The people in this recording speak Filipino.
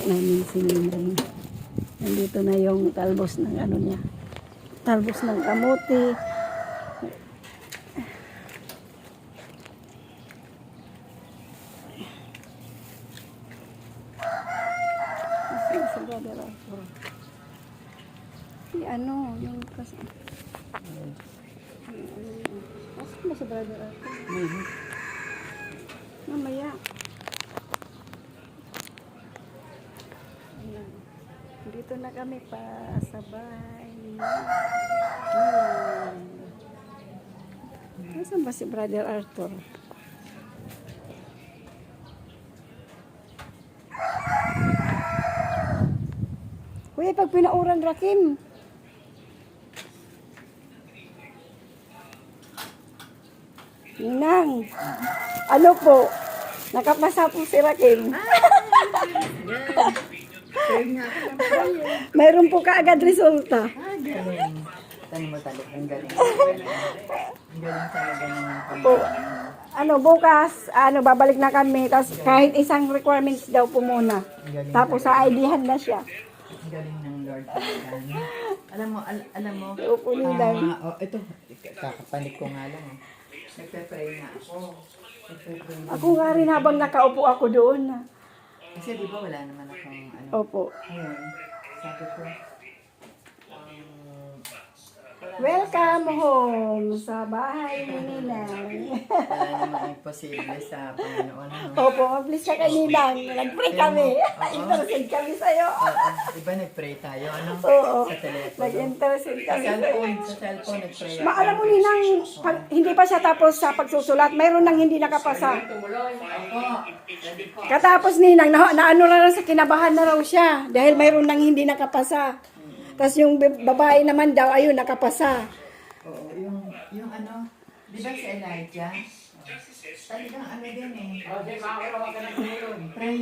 namin si Ninang. Nandito na yung talbos ng ano niya. Talbos ng kamote. Si Brother Arthur. Si ano, yung kasi... Asan ba si Brother Arthur? Mamaya. Ayan. Dito na kami pa sa bahay. Ayan. Asan ba si Brother Arthur? Kuya, pag pinauran Rakim. Ninang. Ano po? Nakapasa po si Rakim. Mayroon po kaagad resulta. Galing. Tanong mo talaga. Ang galing. Ang galing talaga ng Po. Ano, bukas, babalik na kami. Tapos kahit isang requirements daw po muna. Tapos sa ID-han na siya. Ang galing ng Lord talaga. Alam mo. Opo, Ninang. Ito, kakapanik ko nga lang. Nagpe-pray na ako. Nagpe-pray na. Ako nga rin habang nakaupo ako doon. Kasi di ba wala naman akong ano. Opo. Ayun, sabi ko. Welcome home sa bahay ni Ninang. Wala naman imposible sa Panginoon. Ano? Opo, mabilis ka kay Ninang. Nag-pray kami. Interested kami sa'yo. Oo, iba nag-pray tayo. Ano? Oo. Sa telepono. Nag-interested Sa kami sa'yo. cellphone nag-pray ako. Maalam mo Ninang, pag hindi pa siya tapos sa pagsusulat, mayroon nang hindi nakapasa. Katapos Ninang, naano na lang sa kinabahan na raw siya. Dahil mayroon nang hindi nakapasa. Tapos yung babae naman daw, ayun, nakapasa. Oo, yung ano, di ba si Elijah? Talagang ano din eh. Pray